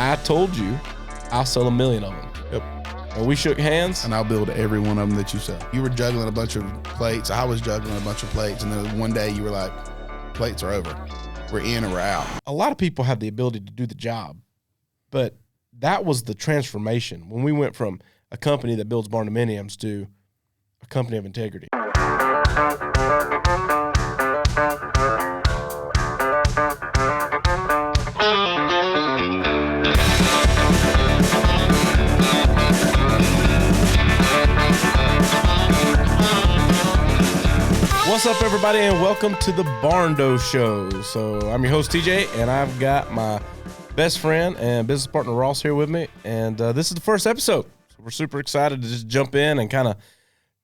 I told you I'll sell 1 million of them. Yep. And we shook hands. And I'll build every one of them that you sell. You were juggling a bunch of plates. I was juggling a bunch of plates. And then one day you were like, plates are over. We're in or we're out. A lot of people have the ability to do the job, but that was the transformation when we went from a company that builds Barndominiums to a company of integrity. What's up, everybody, and welcome to the Barndo Show. So I'm your host, TJ, and I've got my best friend and business partner, Ross, here with me. And this is the first episode. So we're super excited to just jump in and kind of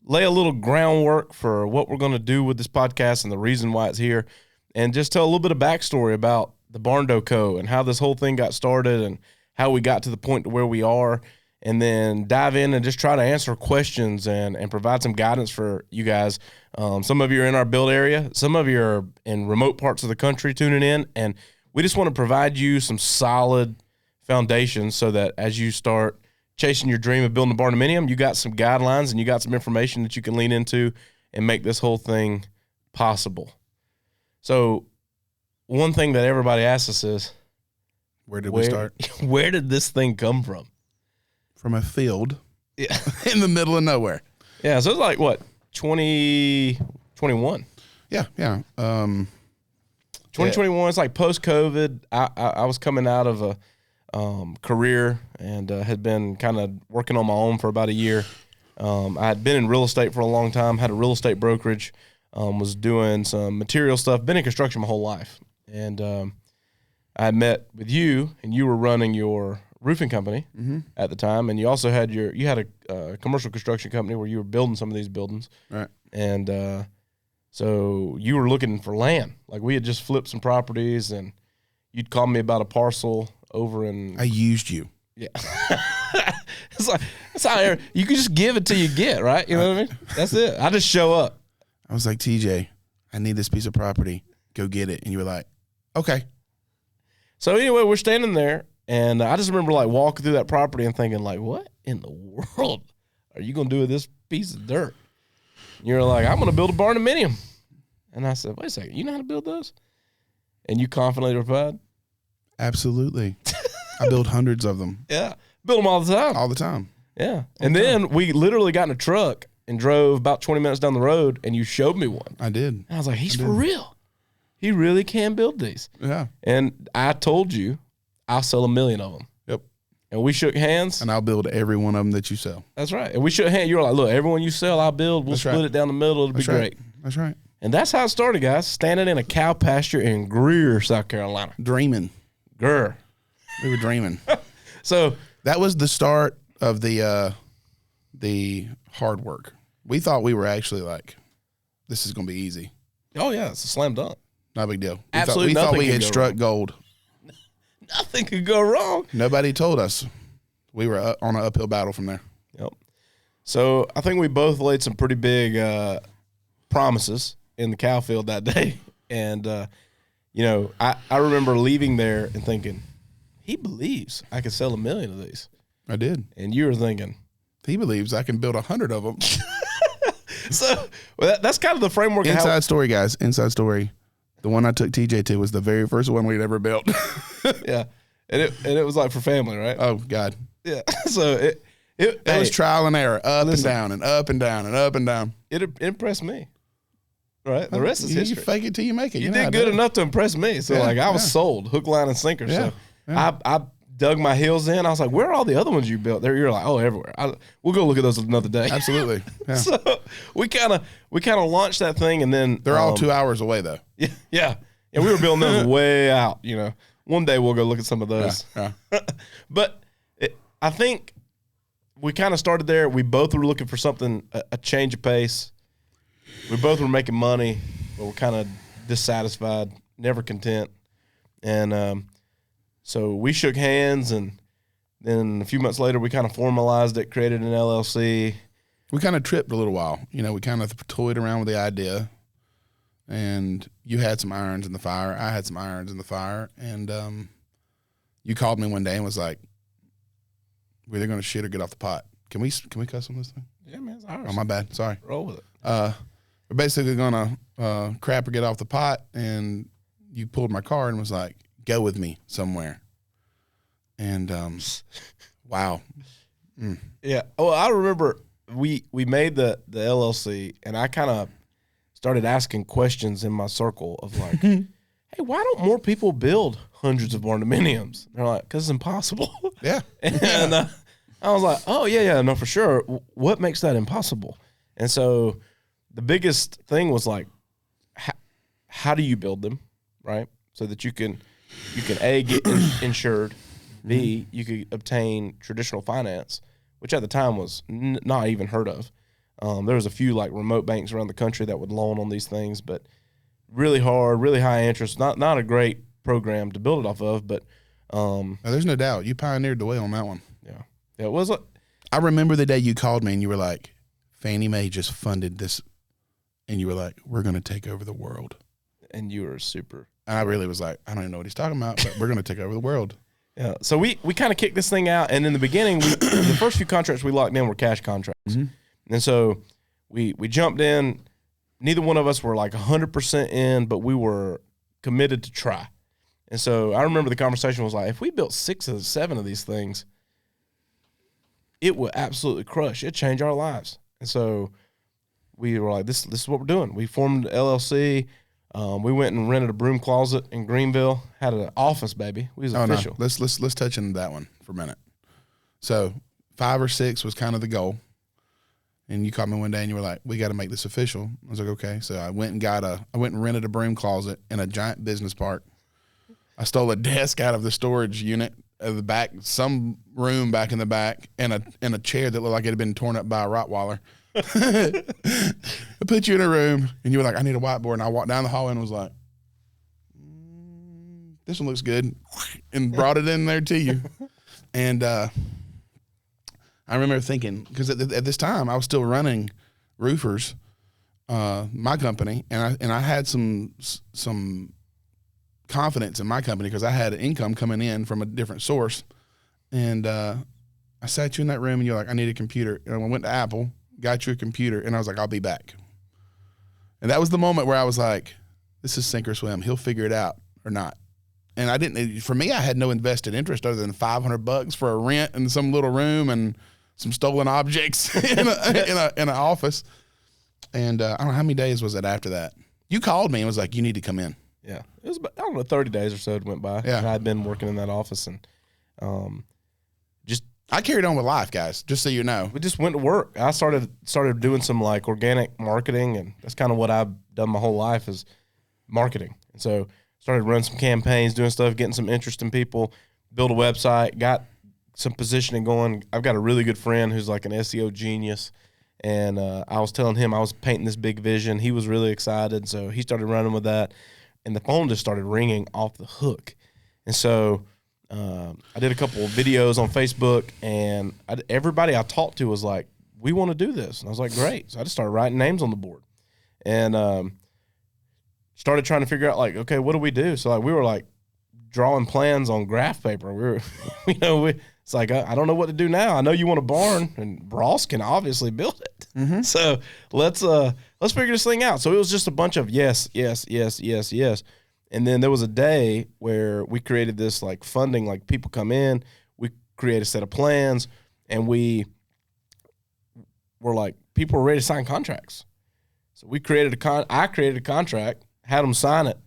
lay a little groundwork for what we're going to do with this podcast and the reason why it's here, and just tell a little bit of backstory about the Barndo Co. and how this whole thing got started and how we got to the point to where we are, and then dive in and just try to answer questions and provide some guidance for you guys. Some of you are in our build area. Some of you are in remote parts of the country tuning in, and we just want to provide you some solid foundation so that as you start chasing your dream of building a Barndominium, you got some guidelines and you got some information that you can lean into and make this whole thing possible. So one thing that everybody asks us is, Where did we start? Where did this thing come from? From a field, Yeah, in the middle of nowhere. Yeah, so it's like, what, 2021? Yeah. 2021, it's like post-COVID. I was coming out of a career and had been kind of working on my own for about a year. I had been in real estate for a long time, had a real estate brokerage, was doing some material stuff, been in construction my whole life. And I met with you, and you were running your roofing company at the time, and you also had a commercial construction company where you were building some of these buildings. Right. And so you were looking for land. Like, we had just flipped some properties, and you'd call me about a parcel over in. I used you. Yeah. That's how you can just give it till you get, right? You know what I mean? That's it. I just show up. I was like, TJ, I need this piece of property. Go get it. And you were like, okay. So anyway, we're standing there, and I just remember like walking through that property and thinking like, what in the world are you going to do with this piece of dirt? You're like, I'm going to build a Barndominium. And I said, wait a second, you know how to build those? And you confidently replied, absolutely. I build hundreds of them. Yeah. Build them all the time. All the time. Yeah. And then we literally got in a truck and drove about 20 minutes down the road, and you showed me one. I did. And I was like, he's for real. He really can build these. Yeah. And I told you I'll sell 1 million of them. Yep. And we shook hands. And I'll build every one of them that you sell. That's right. And we shook hands. You were like, look, everyone you sell, I'll build. We'll split it down the middle. It'll be great. That's right. And that's how it started, guys. Standing in a cow pasture in Greer, South Carolina. Dreaming. Greer. We were dreaming. So that was the start of the hard work. We thought we were actually like, this is going to be easy. Oh, yeah. It's a slam dunk. Not a big deal. Absolutely we nothing thought we could had go struck wrong. gold. Nothing could go wrong. Nobody told us. We were on an uphill battle from there. Yep. So I think we both laid some pretty big promises in the cow field that day. And, I remember leaving there and thinking, he believes I could sell 1 million of these. I did. And you were thinking, he believes I can build 100 of them. So that's kind of the framework. Inside story, guys. Inside story. The one I took TJ to was the very first one we'd ever built. Yeah. And it was like for family, right? Oh, God. Yeah. So it was trial and error, up and down and up and down and up and down. It impressed me. Right? The rest is history. You fake it till you make it. You did good enough to impress me. So, I was sold, hook, line, and sinker. Yeah. So I dug my heels in. I was like, where are all the other ones you built? You're like, oh, everywhere. We'll go look at those another day. Absolutely. Yeah. So we kind of launched that thing, and then they're all 2 hours away, though. Yeah. And we were building those way out, One day we'll go look at some of those. Yeah. But I think we kind of started there. We both were looking for something, a change of pace. We both were making money, but we're kind of dissatisfied, never content. And so we shook hands, and then a few months later we kind of formalized it, created an LLC. We kind of tripped a little while. We kind of toyed around with the idea. And you had some irons in the fire. I had some irons in the fire. And You called me one day and was like, "We're either going to shit or get off the pot." Can we cuss on this thing? Yeah, man, it's ours. Oh, my bad. Sorry. Roll with it. We're basically going to crap or get off the pot, and you pulled my car and was like, "Go with me somewhere." And wow. Yeah. Well, I remember we made the LLC, and I kind of started asking questions in my circle of like, "Hey, why don't more people build hundreds of Barndominiums?" They're like, "Because it's impossible." Yeah. And I was like, "Oh yeah, no, for sure. What makes that impossible?" And so the biggest thing was like, how do you build them, right? So that you can A, get insured, B, you could obtain traditional finance, which at the time was not even heard of. There was a few like remote banks around the country that would loan on these things, but really hard, really high interest, not a great program to build it off of, but there's no doubt. You pioneered the way on that one. Yeah, it was. I remember the day you called me and you were like, Fannie Mae just funded this, and you were like, "We're going to take over the world." And you were super. And I really was like, I don't even know what he's talking about, but we're going to take over the world. Yeah. So we kind of kicked this thing out, and in the beginning, the first few contracts we locked in were cash contracts, and so we jumped in. Neither one of us were like 100% in, but we were committed to try. And so I remember the conversation was like, if we built 6 or 7 of these things, it would absolutely crush. It'd change our lives. And so we were like, this is what we're doing. We formed an LLC. We went and rented a broom closet in Greenville. Had an office, baby. We was official. No. Let's touch into that one for a minute. So 5 or 6 was kind of the goal. And you called me one day and you were like, "We got to make this official." I was like, "Okay." So I went and rented a broom closet in a giant business park. I stole a desk out of the storage unit at the back, some room back in the back, and a chair that looked like it had been torn up by a Rottweiler. I put you in a room and you were like, "I need a whiteboard." And I walked down the hallway and was like, "This one looks good," and brought it in there to you. And I remember thinking, because at this time I was still running Roofers, my company, and I had some confidence in my company because I had an income coming in from a different source. And I sat you in that room and you're like, "I need a computer." And I went to Apple, got you a computer, and I was like, "I'll be back." And that was the moment where I was like, this is sink or swim. He'll figure it out or not. And I didn't, for me, I had no invested interest other than $500 for a rent in some little room and some stolen objects in an office. And I don't know, how many days was it after that? You called me and was like, "You need to come in." Yeah. It was about, I don't know, 30 days or so it went by. Yeah. And I'd been working in that office, and I carried on with life, guys, just so you know. we just went to work. I started doing some like organic marketing, and that's kind of what I've done my whole life is marketing. And so started running some campaigns, doing stuff, getting some interest in people, build a website, got some positioning going. I've got a really good friend who's like an SEO genius, and I was telling him I was painting this big vision. He was really excited, so he started running with that, and the phone just started ringing off the hook. And so I did a couple of videos on Facebook, and everybody I talked to was like, "We want to do this." And I was like, "Great." So I just started writing names on the board, and started trying to figure out like, okay, what do we do? So like we were like drawing plans on graph paper. We were, it's like, I don't know what to do now. I know you want a barn, and Ross can obviously build it. Mm-hmm. So let's figure this thing out. So it was just a bunch of yes. And then there was a day where we created this like funding, like people come in, we create a set of plans, and we were like, people were ready to sign contracts. So we created I created a contract, had them sign it.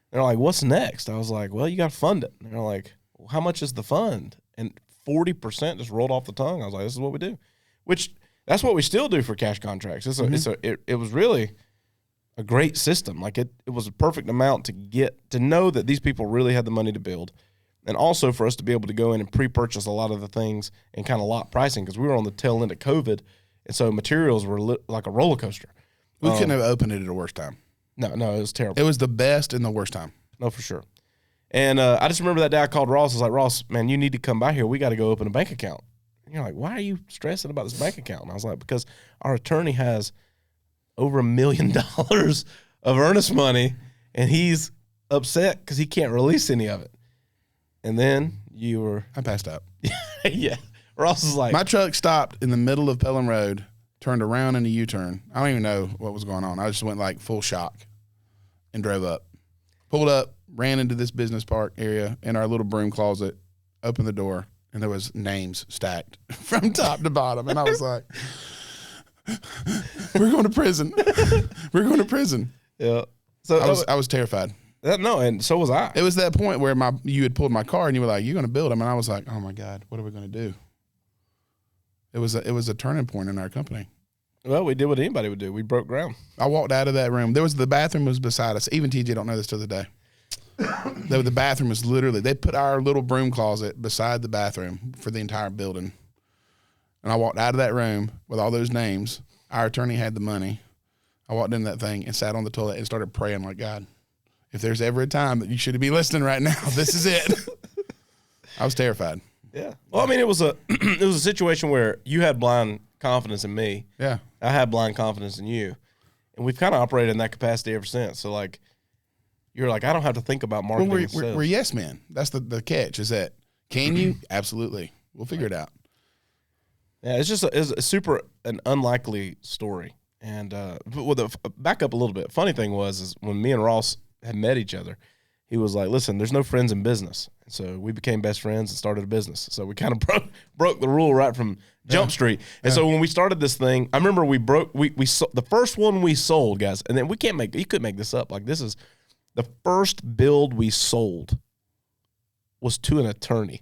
They're like, "What's next?" I was like, "Well, you got to fund it." And they're like, "Well, how much is the fund?" And 40% just rolled off the tongue. I was like, "This is what we do," which that's what we still do for cash contracts. It was really a great system. Like it was a perfect amount to get to know that these people really had the money to build, and also for us to be able to go in and pre-purchase a lot of the things and kind of lock pricing because we were on the tail end of COVID, and so materials were like a roller coaster. We couldn't have opened it at a worse time. No, it was terrible. It was the best and the worst time. No, for sure. And I just remember that day I called Ross. I was like, "Ross, man, you need to come by here. We got to go open a bank account." And you're like, "Why are you stressing about this bank account?" And I was like, "Because our attorney has over $1 million of earnest money, and he's upset because he can't release any of it." And then You were. I passed out. Yeah. Ross is like. My truck stopped in the middle of Pelham Road, turned around in a U-turn. I don't even know what was going on. I just went like full shock and drove up. Pulled up, ran into this business park area in our little broom closet, opened the door, and there was names stacked from top to bottom. And I was like, we're going to prison. We're going to prison. Yeah. So I was terrified. No, and so was I. It was that point where you had pulled my car and you were like, you're going to build them. And I was like, oh my God, what are we going to do? It was a turning point in our company. Well, we did what anybody would do. We broke ground. I walked out of that room. The bathroom was beside us. Even TJ don't know this to the day. The bathroom was literally, they put our little broom closet beside the bathroom for the entire building. And I walked out of that room with all those names. Our attorney had the money. I walked in that thing and sat on the toilet and started praying like, God, if there's ever a time that you should be listening right now, this is it. I was terrified. Yeah. Well, I mean, it was a situation where you had blind confidence in me. Yeah. I had blind confidence in you. And we've kind of operated in that capacity ever since. So, like, you're like, I don't have to think about marketing. Well, we're yes men. That's the catch is that, can you? Absolutely. We'll figure it out. Yeah, it's a super an unlikely story. And but with back up a little bit. Funny thing is when me and Ross had met each other, he was like, listen, there's no friends in business. And so we became best friends and started a business. So we kind of broke the rule right from Jump Street. And so when we started this thing, I remember we the first one we sold, guys, and then you couldn't make this up. Like, this is the first build we sold was to an attorney.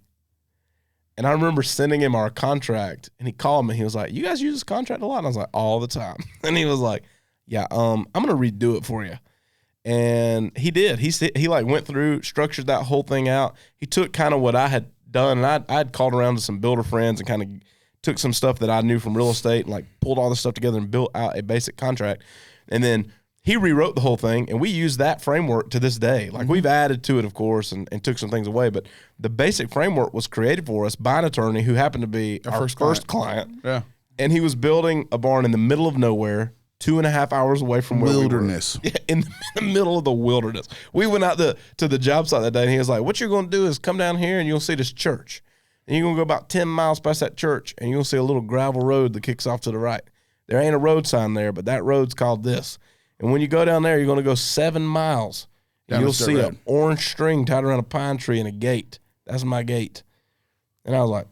And I remember sending him our contract, and he called me. He was like, you guys use this contract a lot? And I was like, all the time. And he was like, yeah, I'm going to redo it for you. And he did. He like went through, structured that whole thing out. He took kind of what I had done, and I'd called around to some builder friends and kind of took some stuff that I knew from real estate and like pulled all this stuff together and built out a basic contract. And then he rewrote the whole thing, and we use that framework to this day. Like, we've added to it, of course, and took some things away, but the basic framework was created for us by an attorney who happened to be our first client. Yeah. And he was building a barn in the middle of nowhere, 2.5 hours away from where wilderness. We were. Yeah, in the middle of the wilderness. We went out to the job site that day, and he was like, what you're going to do is come down here, and you'll see this church. And you're going to go about 10 miles past that church, and you'll see a little gravel road that kicks off to the right. There ain't a road sign there, but that road's called this. And when you go down there, you're going to go 7 miles, and you'll see an orange string tied around a pine tree and a gate. That's my gate. And I was like,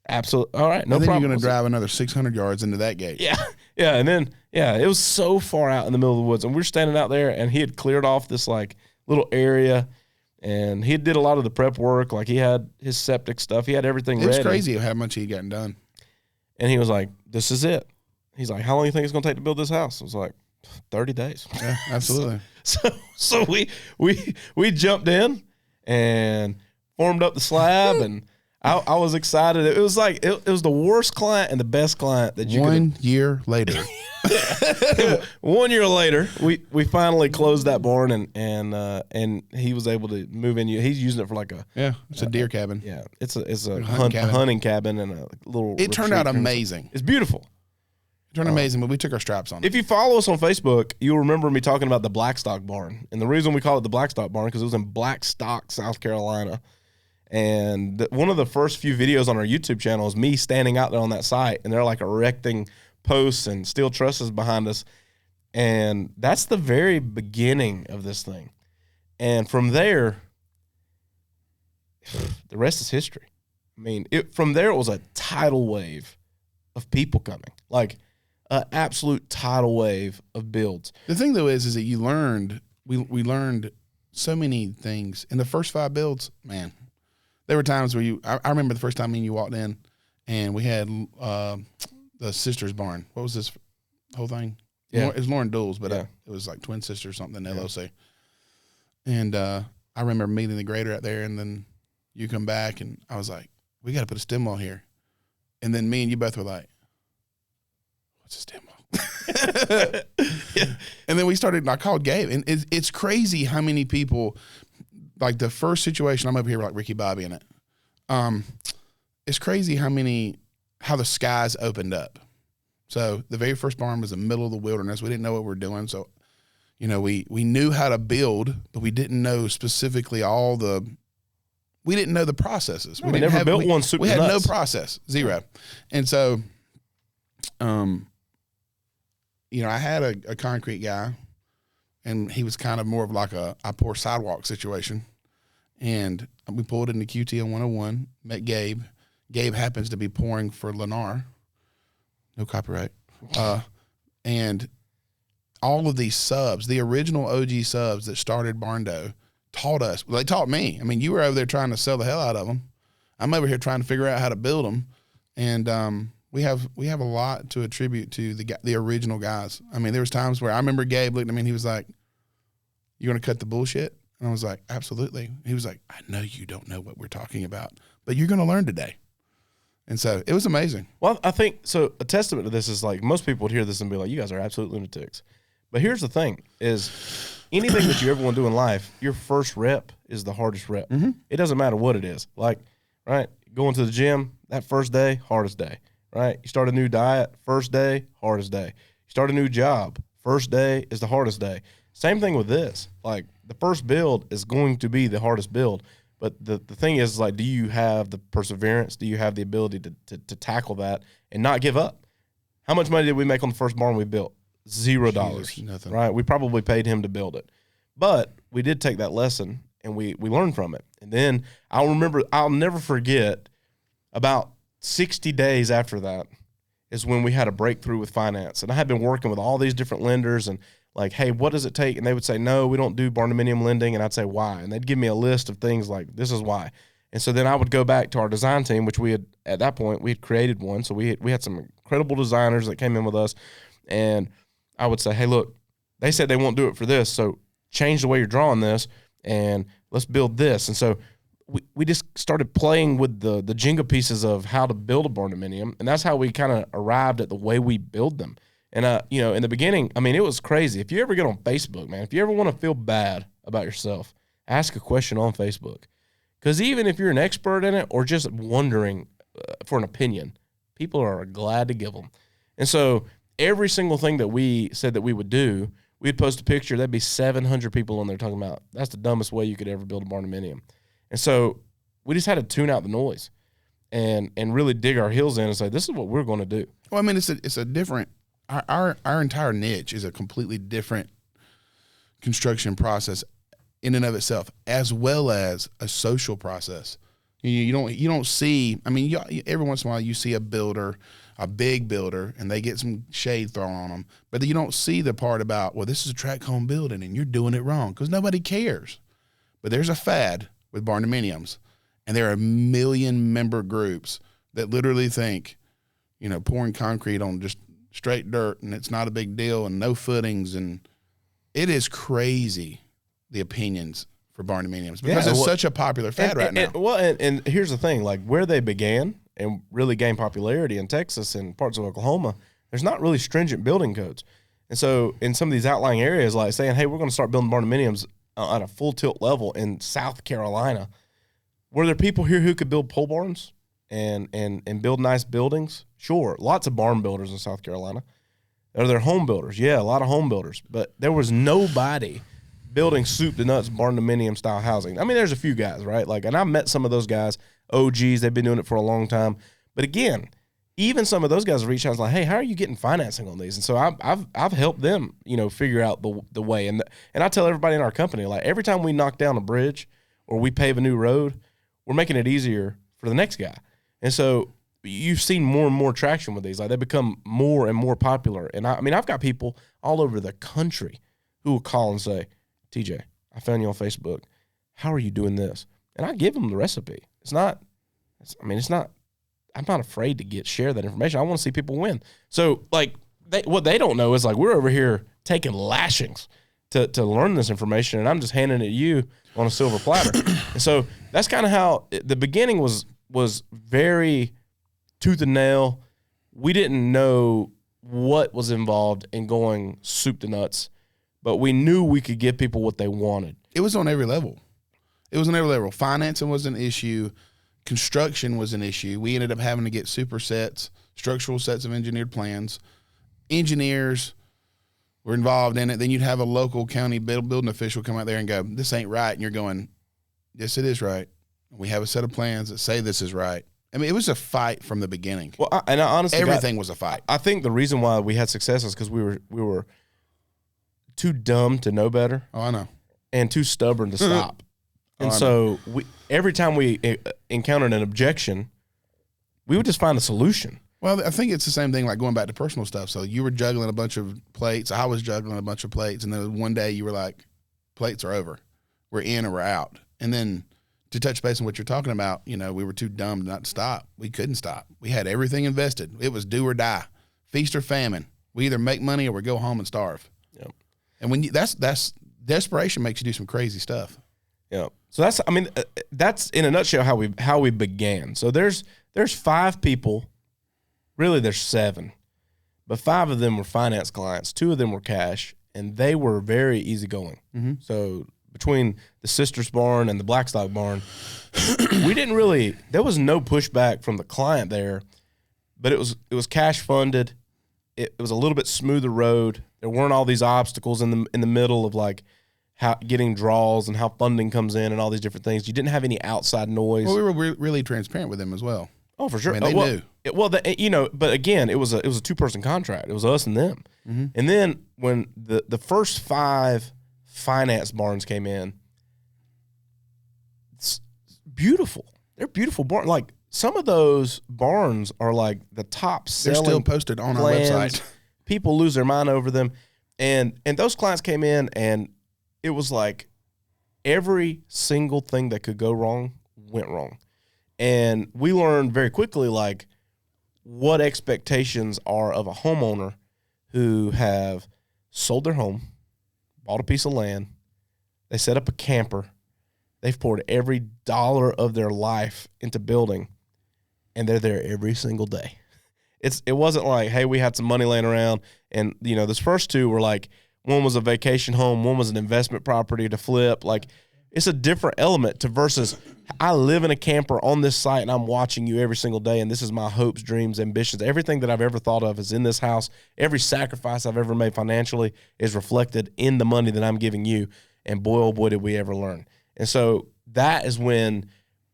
absolutely, all right, no problem. And then you're going to drive another 600 yards into that gate. Yeah, yeah, and then, yeah, it was so far out in the middle of the woods. And we were standing out there, and he had cleared off this, like, little area, and he did a lot of the prep work. Like, he had his septic stuff. He had everything ready. It's crazy how much he'd gotten done. And he was like, this is it. He's like, how long do you think it's going to take to build this house? I was like, 30 days. Yeah, absolutely. So we jumped in and formed up the slab, and I was excited. It was like it was the worst client and the best client that you could. 1 year later. 1 year later, we finally closed that barn, and he was able to move in. He's using it for like it's a deer cabin. Yeah, it's a hunting cabin and a little. It turned out amazing. It's beautiful. It turned amazing, but we took our straps on. If you follow us on Facebook, you'll remember me talking about the Blackstock barn. And the reason we call it the Blackstock barn because it was in Blackstock, South Carolina. And one of the first few videos on our YouTube channel is me standing out there on that site, and they're like erecting posts and steel trusses behind us. And that's the very beginning of this thing. And from there, the rest is history. I mean, from there, it was a tidal wave of people coming. Like, an absolute tidal wave of builds. The thing, though, is that you learned, we learned so many things. In the first 5 builds, man, there were times where I remember the first time me and you walked in, and we had the sister's barn. What was this whole thing? Yeah. It was Lauren Dools, but it was like Twin Sisters something, LLC. And I remember meeting the grader out there, and then you come back, and I was like, we got to put a stem wall here. And then me and you both were like, what's a stem wall? And then we started, and I called Gabe, and it's crazy how many people, like the first situation, I'm over here like Ricky Bobby in it. It's crazy how the skies opened up. So the very first barn was in the middle of the wilderness. We didn't know what we were doing. So, we knew how to build, but we didn't know specifically all the we didn't know the processes. We never built one soup We to had nuts. no process, zero. And so, you know, I had a concrete guy, and he was kind of more of like I pour sidewalk situation. And we pulled into QT on 101, met Gabe. Gabe happens to be pouring for Lennar. No copyright. And all of these subs, the original OG subs that started Barndo, taught us. Well, they taught me. I mean, you were over there trying to sell the hell out of them. I'm over here trying to figure out how to build them. And we have a lot to attribute to the original guys. I mean, there was times where I remember Gabe looked at me and he was like, "You going to cut the bullshit?" And I was like, "Absolutely." He was like, "I know you don't know what we're talking about, but you're going to learn today." And so it was amazing. Well, I think, so a testament to this is like most people would hear this and be like, you guys are absolute lunatics. But here's the thing is anything that you ever want to do in life, your first rep is the hardest rep. Mm-hmm. It doesn't matter what it is. Like, right, going to the gym, that first day, hardest day, right? You start a new diet, first day, hardest day. You start a new job, first day is the hardest day. Same thing with this. Like, the first build is going to be the hardest build. But the thing is, like, do you have the perseverance? Do you have the ability to tackle that and not give up? How much money did we make on the first barn we built? $0. Nothing. Right? We probably paid him to build it. But we did take that lesson, and we learned from it. And then I'll never forget, about 60 days after that is when we had a breakthrough with finance. And I had been working with all these different lenders and, like, hey, what does it take? And they would say, no, we don't do Barndominium lending. And I'd say, why? And they'd give me a list of things like, this is why. And so then I would go back to our design team, which we had, at that point, we had created one. So we had some incredible designers that came in with us. And I would say, hey, look, they said they won't do it for this. So change the way you're drawing this and let's build this. And so we just started playing with the Jenga pieces of how to build a Barndominium. And that's how we kind of arrived at the way we build them. And, you know, in the beginning, I mean, it was crazy. If you ever get on Facebook, man, if you ever want to feel bad about yourself, ask a question on Facebook. Because even if you're an expert in it or just wondering for an opinion, people are glad to give them. And so every single thing that we said that we would do, we'd post a picture. There'd be 700 people on there talking about, that's the dumbest way you could ever build a Barndominium. And so we just had to tune out the noise and really dig our heels in and say, this is what we're going to do. Well, I mean, it's a different, our entire niche is a completely different construction process in and of itself, as well as a social process. You don't see, I mean, every once in a while you see a builder, a big builder, and they get some shade thrown on them, but you don't see the part about, well, this is a tract home building and you're doing it wrong, because nobody cares. But there's a fad with Barndominiums, and there are 1 million member groups that literally think, you know, pouring concrete on just straight dirt and it's not a big deal and no footings, and it is crazy, the opinions for Barndominiums, because it's such a popular fad right now. And here's the thing, like where they began and really gained popularity in Texas and parts of Oklahoma, there's not really stringent building codes. And so in some of these outlying areas, like saying, hey, we're going to start building Barndominiums at a full tilt level in South Carolina, were there people here who could build pole barns and build nice buildings? Sure. Lots of barn builders in South Carolina. Are there home builders? Yeah, a lot of home builders. But there was nobody building soup to nuts Barndominium style housing. I mean, there's a few guys, right? Like, and I met some of those guys, OGs, they've been doing it for a long time. But again, even some of those guys reach out and like, hey, how are you getting financing on these? And so I've helped them, you know, figure out the way. And I tell everybody in our company, like, every time we knock down a bridge or we pave a new road, we're making it easier for the next guy. And so you've seen more and more traction with these. Like, they become more and more popular. And I mean, I've got people all over the country who will call and say, TJ, I found you on Facebook. How are you doing this? And I give them the recipe. I'm not afraid to share that information. I want to see people win. So, like, what they don't know is, like, we're over here taking lashings to learn this information, and I'm just handing it to you on a silver platter. And so that's kind of how the beginning was very tooth and nail. We didn't know what was involved in going soup to nuts, but we knew we could give people what they wanted. It was on every level. Financing was an issue. Construction was an issue. We ended up having to get supersets, structural sets of engineered plans. Engineers were involved in it. Then you'd have a local county building official come out there and go, this ain't right. And you're going, yes, it is right. We have a set of plans that say this is right. I mean, it was a fight from the beginning. Well, I honestly, everything was a fight. I think the reason why we had success is because we were too dumb to know better. Oh, I know. And too stubborn to stop. And so every time we encountered an objection, we would just find a solution. Well, I think it's the same thing, like going back to personal stuff. So you were juggling a bunch of plates. I was juggling a bunch of plates. And then one day you were like, plates are over. We're in or we're out. And then to touch base on what you're talking about, you know, we were too dumb not to stop. We couldn't stop. We had everything invested. It was do or die, feast or famine. We either make money or we go home and starve. Yep. And when that's desperation makes you do some crazy stuff. Yeah. So that's in a nutshell how we began. So there's 5 people. Really, there's 7, but 5 of them were finance clients. 2 of them were cash, and they were very easygoing. Mm-hmm. So between the Sisters Barn and the Blackstock Barn, there was no pushback from the client there, but it was cash funded. It was a little bit smoother road. There weren't all these obstacles in the middle of like how getting draws and how funding comes in and all these different things. You didn't have any outside noise. Well, we were really transparent with them as well. Oh, for sure. I mean, they knew. But again, it was a 2-person contract. It was us and them. Mm-hmm. And then when the first 5 finance barns came in, it's beautiful. They're beautiful barns. Like some of those barns are like the top selling. They're still posted on our website. People lose their mind over them. And those clients came in, and it was like every single thing that could go wrong went wrong. And we learned very quickly, like, what expectations are of a homeowner who have sold their home, bought a piece of land, they set up a camper, they've poured every dollar of their life into building, and they're there every single day. It wasn't like, hey, we had some money laying around, and, you know, those first 2 were like, one was a vacation home, one was an investment property to flip. Like, it's a different element to versus I live in a camper on this site and I'm watching you every single day, and this is my hopes, dreams, ambitions. Everything that I've ever thought of is in this house. Every sacrifice I've ever made financially is reflected in the money that I'm giving you, and boy, oh boy, did we ever learn. And so that is when,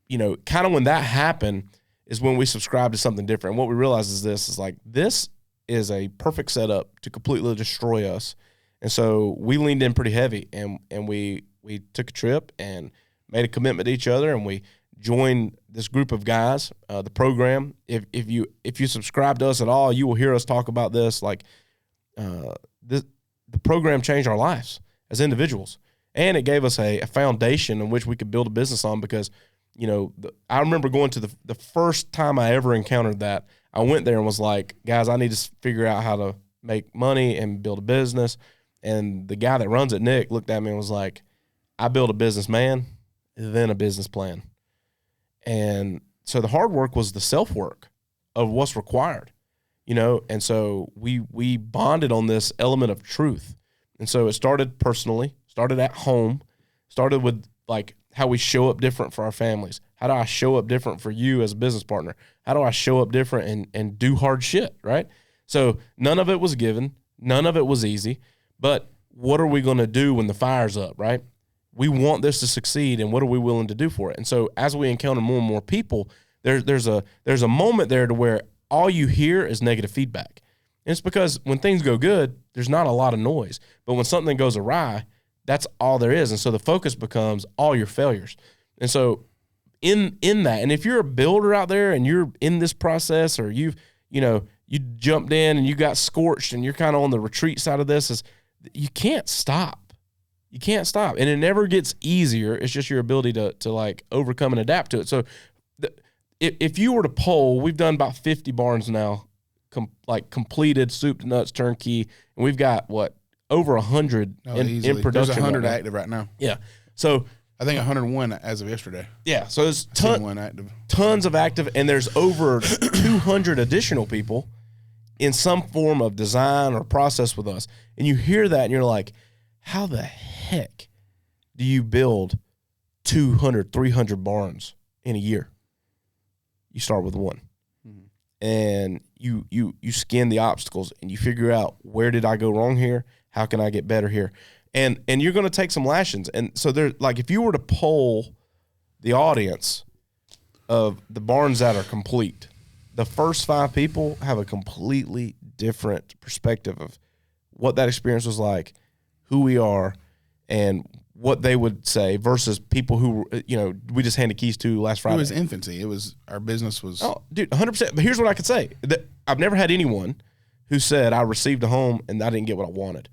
you know, kind of when that happened is when we subscribed to something different. And what we realized is this is a perfect setup to completely destroy us. And so we leaned in pretty heavy, and we took a trip and made a commitment to each other, and we joined this group of guys, the program. If you subscribe to us at all, you will hear us talk about this. Like the program changed our lives as individuals, and it gave us a foundation in which we could build a business on. Because, you know, I remember going to the first time I ever encountered that. I went there and was like, guys, I need to figure out how to make money and build a business. And the guy that runs it, Nick, looked at me and was like, I built a businessman, then a business plan. And so the hard work was the self-work of what's required, you know? And so we bonded on this element of truth. And so it started personally, started at home, started with like how we show up different for our families. How do I show up different for you as a business partner? How do I show up different and do hard shit, right? So none of it was given. None of it was easy. But what are we going to do when the fire's up, right? We want this to succeed, and what are we willing to do for it? And so as we encounter more and more people, there's a moment there to where all you hear is negative feedback. And it's because when things go good, there's not a lot of noise. But when something goes awry, that's all there is. And so the focus becomes all your failures. And so in that, and if you're a builder out there and you're in this process, or you jumped in and you got scorched and you're kind of on the retreat side of this, you can't stop. You can't stop. And it never gets easier. It's just your ability to like overcome and adapt to it. So if you were to poll, we've done about 50 barns now, completed, soup to nuts, turnkey. And we've got over 100 in production. There's 100 active right now. Yeah. So I think 101 as of yesterday. Yeah. So there's tons of active, and there's over 200 additional people in some form of design or process with us. And you hear that and you're like, how the heck do you build 200, 300 barns in a year? You start with one. Mm-hmm. And you scan the obstacles and you figure out, where did I go wrong here? How can I get better here? And you're going to take some lashings. And so if you were to poll the audience of the barns that are complete, the first 5 people have a completely different perspective of what that experience was like, who we are, and what they would say versus people who, we just handed keys to last Friday. It was infancy. Our business was. Oh, dude, 100%. But here's what I could say. I've never had anyone who said I received a home and I didn't get what I wanted.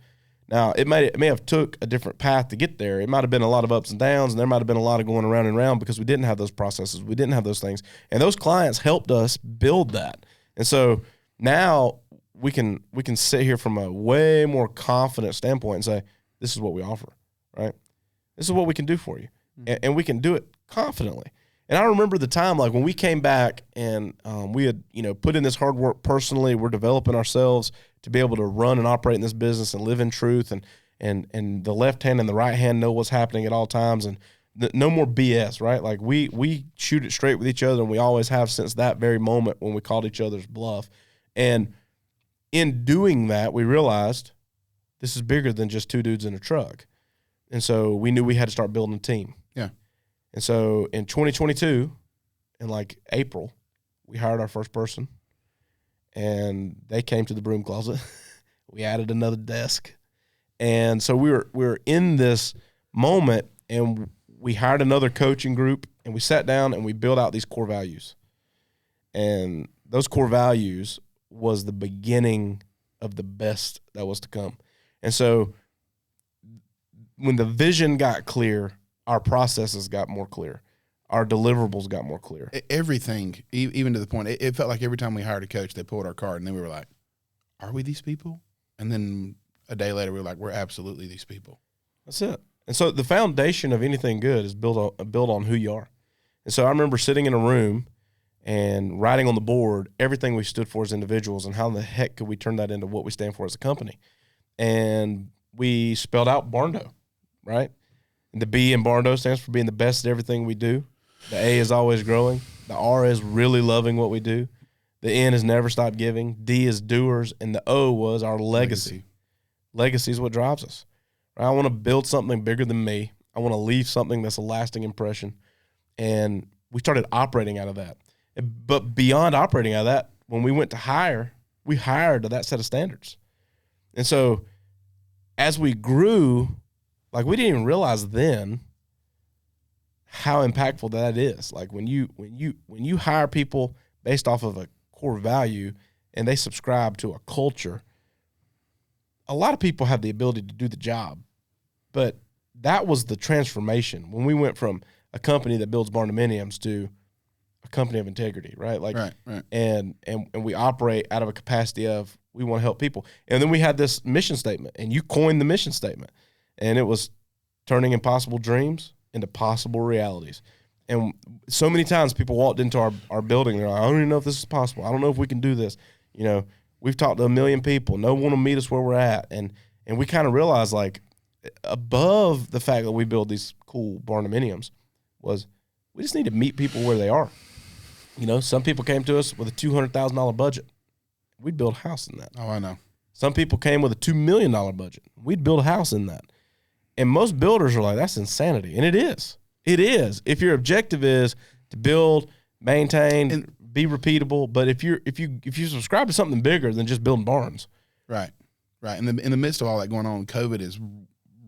Now, it may have took a different path to get there. It might have been a lot of ups and downs, and there might have been a lot of going around and around because we didn't have those processes. We didn't have those things. And those clients helped us build that. And so now we can sit here from a way more confident standpoint and say, this is what we offer, right? This is what we can do for you. And we can do it confidently. And I remember the time, like when we came back and we had, put in this hard work personally. We're developing ourselves to be able to run and operate in this business and live in truth, and the left hand and the right hand know what's happening at all times, and no more BS, right? Like we shoot it straight with each other, and we always have since that very moment when we called each other's bluff. And in doing that, we realized this is bigger than just 2 dudes in a truck. And so we knew we had to start building a team. Yeah. And so in 2022, in like April, we hired our first person, and they came to the broom closet. We added another desk. And so we were in this moment, and we hired another coaching group, and we sat down and we built out these core values. And those core values was the beginning of the best that was to come. And so when the vision got clear, our processes got more clear. Our deliverables got more clear. Everything, even to the point, it felt like every time we hired a coach, they pulled our card, and then we were like, are we these people? And then a day later, we were like, we're absolutely these people. That's it. And so the foundation of anything good is built on who you are. And so I remember sitting in a room and writing on the board everything we stood for as individuals and how in the heck could we turn that into what we stand for as a company. And we spelled out Barndo, right? And the B in Barndo stands for being the best at everything we do. The A is always growing. The R is really loving what we do. The N is never stop giving. D is doers. And the O was our legacy. Legacy is what drives us. Right? I want to build something bigger than me. I want to leave something that's a lasting impression. And we started operating out of that. But beyond operating out of that, when we went to hire, we hired to that set of standards. And so as we grew, like we didn't even realize then how impactful that is. Like when you hire people based off of a core value and they subscribe to a culture, a lot of people have the ability to do the job. But that was the transformation when we went from a company that builds Barndominiums to a company of integrity, right? Like, right. And we operate out of a capacity of we want to help people. And then we had this mission statement, and you coined the mission statement, and it was turning impossible dreams into possible realities. And so many times people walked into our building, they're like, I don't even know if this is possible. I don't know if we can do this. We've talked to 1 million people. No one will meet us where we're at. And we kind of realized, like, above the fact that we build these cool Barndominiums was we just need to meet people where they are. Some people came to us with a $200,000 budget. We'd build a house in that. Oh, I know. Some people came with a $2 million budget. We'd build a house in that. And most builders are like, that's insanity. And it is. It is. If your objective is to build, maintain, and be repeatable, but if you subscribe to something bigger than just building barns. Right. In the midst of all that going on, COVID is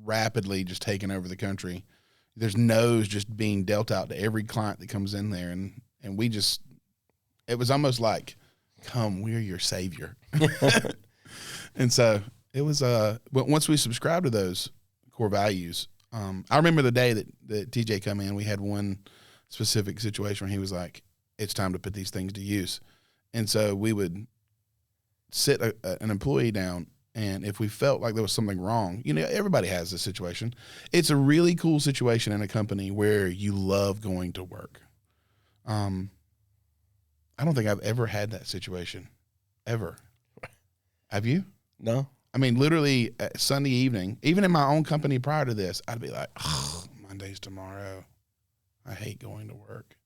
rapidly just taking over the country. There's no's just being dealt out to every client that comes in there. And it was almost like, come, we're your savior. And so it was, once we subscribed to those core values, I remember the day that TJ come in, we had one specific situation where he was like, it's time to put these things to use. And so we would sit an employee down, and if we felt like there was something wrong, everybody has this situation. It's a really cool situation in a company where you love going to work. I don't think I've ever had that situation, ever. Have you? No. I mean, literally Sunday evening, even in my own company prior to this, I'd be like, Monday's tomorrow. I hate going to work.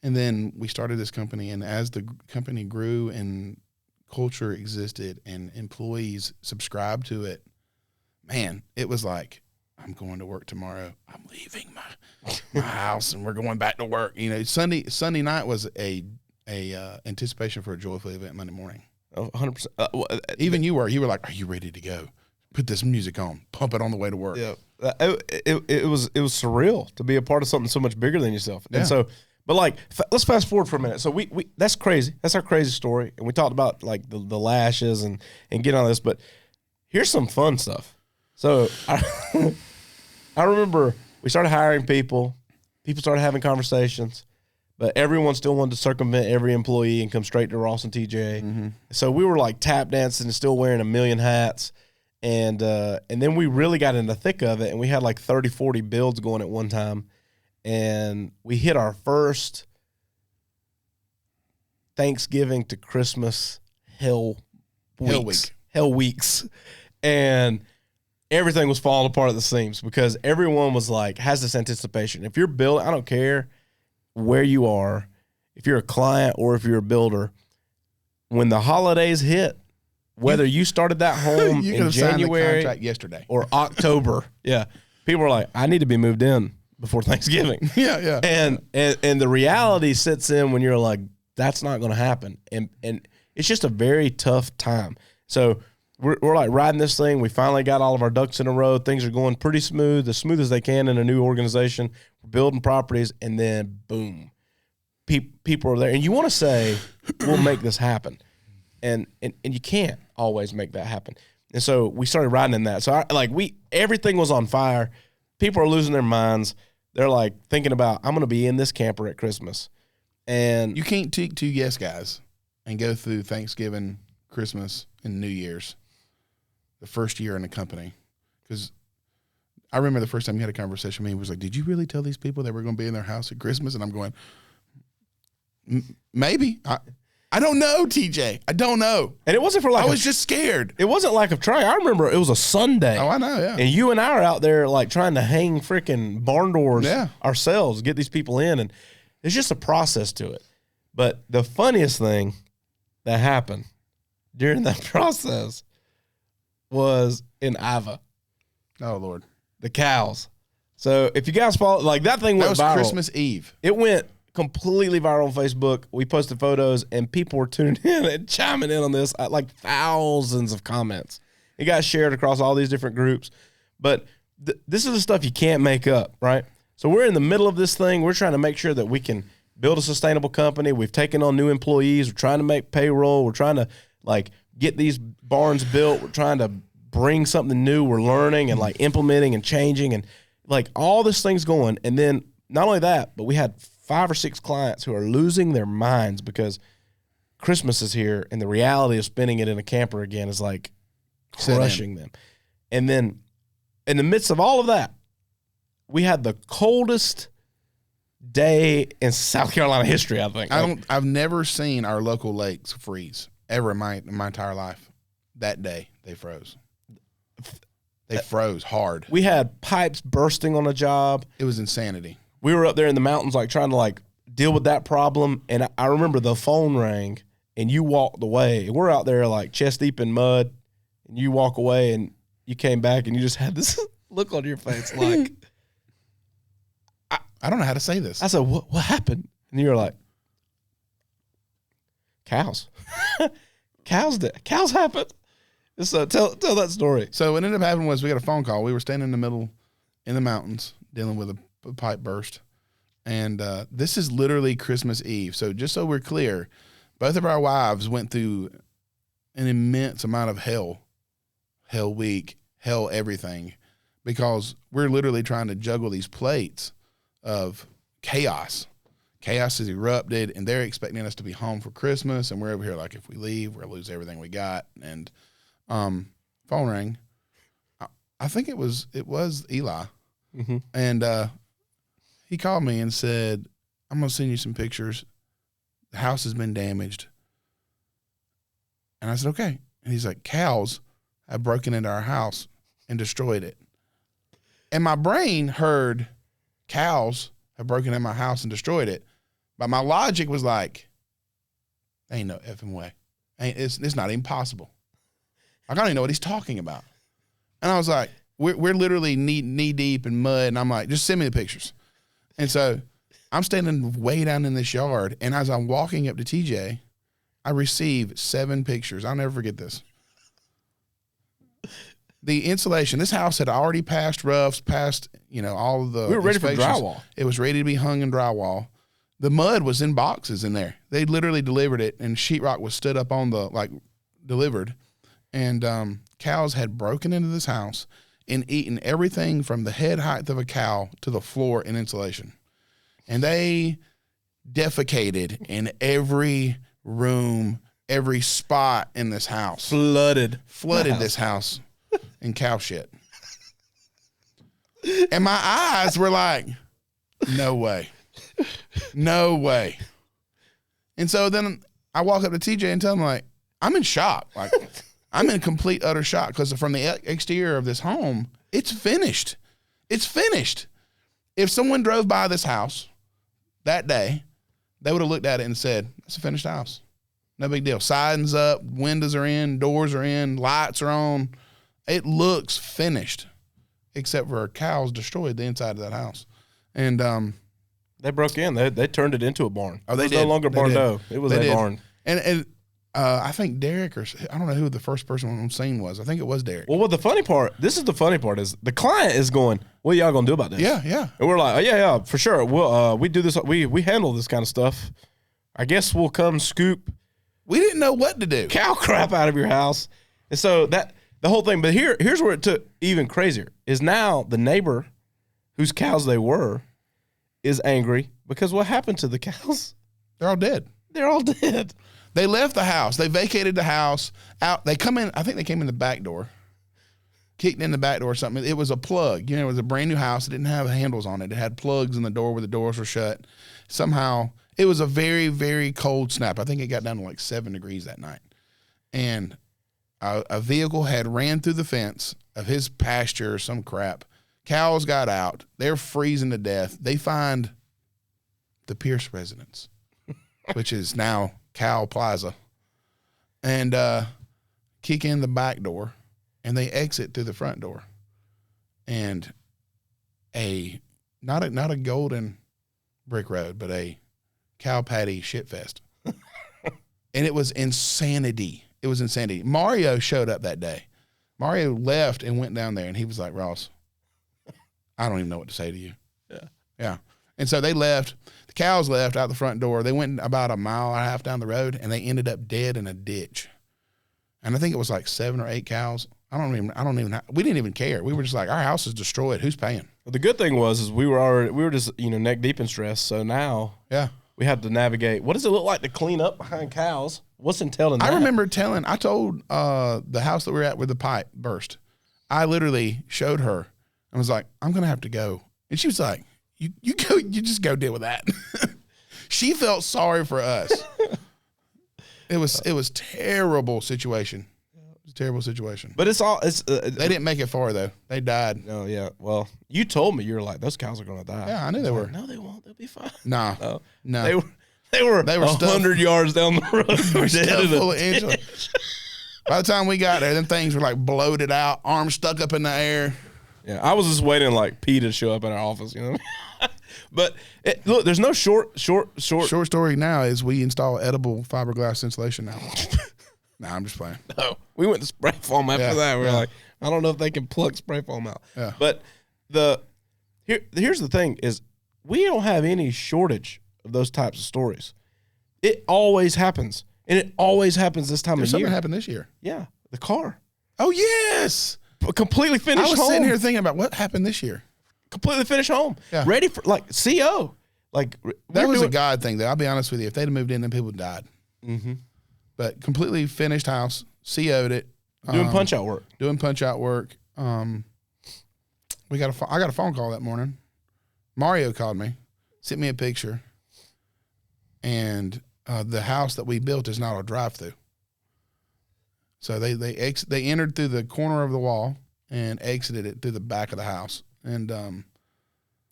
And then we started this company, and as the company grew and culture existed and employees subscribed to it, man, it was like, I'm going to work tomorrow. I'm leaving my house and we're going back to work. You know, Sunday night was a anticipation for a joyful event Monday morning. 100%. Even you were like, are you ready to go? Put this music on, pump it on the way to work. Yeah, it was surreal to be a part of something so much bigger than yourself. Yeah. And so, but like, let's fast forward for a minute. So we that's crazy. That's our crazy story. And we talked about like the lashes and getting on this, but here's some fun stuff. So I remember we started hiring people. People started having conversations, but everyone still wanted to circumvent every employee and come straight to Ross and TJ. Mm-hmm. So we were like tap dancing and still wearing a million hats. And then we really got in the thick of it, and we had like 30, 40 builds going at one time. And we hit our first Thanksgiving to Christmas hell weeks. And everything was falling apart at the seams because everyone was like, has this anticipation. If you're building, I don't care where you are, if you're a client or if you're a builder, when the holidays hit, whether you started that home in January yesterday or October, yeah, people were like, I need to be moved in before Thanksgiving. Yeah. And the reality sits in when you're like, that's not going to happen. And it's just a very tough time. So we're like riding this thing. We finally got all of our ducks in a row. Things are going pretty smooth, as smooth as they can in a new organization. We're building properties, and then boom, people are there. And you want to say, we'll make this happen. And you can't always make that happen. And so we started riding in that. So everything was on fire. People are losing their minds. They're like thinking about, I'm going to be in this camper at Christmas. And you can't take two yes guys and go through Thanksgiving, Christmas, and New Year's, the first year in the company. Because I remember the first time you had a conversation with me, was like, did you really tell these people they were going to be in their house at Christmas? And I'm going, maybe. I don't know, TJ. I don't know. And it wasn't for like, I was just scared. It wasn't lack of trying. I remember it was a Sunday. Oh, I know, yeah. And you and I are out there like trying to hang freaking barn doors ourselves, get these people in. And there's just a process to it. But the funniest thing that happened during that process was in Iva. Oh, Lord. The cows. So if you guys follow, like that thing went viral. That was Christmas Eve. It went completely viral on Facebook. We posted photos, and people were tuning in and chiming in on this, like thousands of comments. It got shared across all these different groups. But this is the stuff you can't make up, right? So we're in the middle of this thing. We're trying to make sure that we can build a sustainable company. We've taken on new employees. We're trying to make payroll. We're trying to like get these barns built. We're trying to bring something new. We're learning and like implementing and changing and like all this thing's going. And then not only that, but we had 5 or 6 clients who are losing their minds because Christmas is here and the reality of spending it in a camper again is like crushing them. And then in the midst of all of that, we had the coldest day in South Carolina history, I think. I've never seen our local lakes freeze ever in my entire life. That day they froze. They froze hard. We had pipes bursting on a job. It was insanity. We were up there in the mountains, like trying to like deal with that problem. And I remember the phone rang and you walked away. We're out there like chest deep in mud and you walk away and you came back and you just had this look on your face. Like, I don't know how to say this. I said, what happened? And you were like, cows. Cows happened. So tell that story. So what ended up happening was we got a phone call. We were standing in the middle in the mountains dealing with a pipe burst. And this is literally Christmas Eve. So just so we're clear, both of our wives went through an immense amount of hell week, hell everything, because we're literally trying to juggle these plates of chaos. Chaos has erupted, and they're expecting us to be home for Christmas, and we're over here like, if we leave, we're going to lose everything we got. And phone rang. I think it was Eli. Mm-hmm. And he called me and said, I'm going to send you some pictures. The house has been damaged. And I said, okay. And he's like, cows have broken into our house and destroyed it. And my brain heard cows have broken in my house and destroyed it. But my logic was like, ain't no effing way. It's not even possible. I don't even know what he's talking about. And I was like, we're literally knee deep in mud, and I'm like, just send me the pictures. And so I'm standing way down in this yard, and as I'm walking up to TJ, I receive 7 pictures. I'll never forget this. The insulation, this house had already passed roughs, passed, all of the We were ready for inspections. drywall. It was ready to be hung in drywall. The mud was in boxes in there. They literally delivered it, and sheetrock was stood up on delivered. And cows had broken into this house and eaten everything from the head height of a cow to the floor in insulation. And they defecated in every room, every spot in this house. Flooded This house in cow shit. And my eyes were like, no way. No way. And so then I walk up to TJ and tell him, like, I'm in shock. Like, I'm in complete, utter shock because from the exterior of this home, it's finished. It's finished. If someone drove by this house that day, they would have looked at it and said, it's a finished house. No big deal. Siding's up, windows are in, doors are in, lights are on. It looks finished, except for cows destroyed the inside of that house. And they broke in. They turned it into a barn. Oh, they did. No longer Barndo. It was a barn. And I think Derek, or I don't know who the first person on scene was. I think it was Derek. Well, the funny part, this is the funny part, is the client is going, what are y'all going to do about this? Yeah. And we're like, oh, yeah, for sure. We'll, we do this. We handle this kind of stuff. I guess we'll come scoop. We didn't know what to do. Cow crap out of your house. And so the whole thing, but here's where it took even crazier, is now the neighbor whose cows they were is angry because what happened to the cows? They're all dead. They're all dead. They left the house. They vacated the house out. They come in. I think they came in the back door, kicked in the back door or something. It was a plug. It was a brand new house. It didn't have handles on it. It had plugs in the door where the doors were shut. Somehow, it was a very, very cold snap. I think it got down to like 7 degrees that night. And a vehicle had ran through the fence of his pasture or some crap. Cows got out. They're freezing to death. They find the Pierce residence, which is now Cow Plaza, and kick in the back door, and they exit through the front door, and not a golden brick road, but a cow patty shit fest. And it was insanity. It was insanity. Mario showed up that day. Mario left and went down there, and he was like, Ross, I don't even know what to say to you. Yeah. And so they left. The cows left out the front door. They went about a mile and a half down the road, and they ended up dead in a ditch. And I think it was like 7 or 8 cows. We didn't even care. We were just like, our house is destroyed. Who's paying? Well, the good thing was we were just neck deep in stress. So now we had to navigate. What does it look like to clean up behind cows? What's entailed in that? I told the house that we were at where the pipe burst. I literally showed her and was like, I'm going to have to go. And she was like, you just go deal with that. She felt sorry for us. It was terrible situation. It was a terrible situation. But they didn't make it far though. They died. Oh yeah. Well, you told me you were like, those cows are gonna die. Yeah, I knew they were. No, they won't. They'll be fine. No. They were 100 yards down the road. They were stuffed full of insulin. By the time we got there, them things were like bloated out, arms stuck up in the air. Yeah, I was just waiting like P to show up in our office, But look, there's no short. Short story now is we install edible fiberglass insulation now. Nah, I'm just playing. No, we went to spray foam after that. We were like, I don't know if they can plug spray foam out. Yeah. But here's the thing is we don't have any shortage of those types of stories. It always happens, and it always happens this time of year. Something happened this year. Yeah, the car. Oh yes, completely finished. I was home. Sitting here thinking about what happened this year. Completely finished home. Yeah. Ready for CO. Like that was a God thing though. I'll be honest with you. If they'd have moved in, then people died. Mm-hmm. But completely finished house, CO'd it. Doing punch out work. I got a phone call that morning. Mario called me, sent me a picture, and the house that we built is not a drive-through. So they entered through the corner of the wall and exited it through the back of the house. And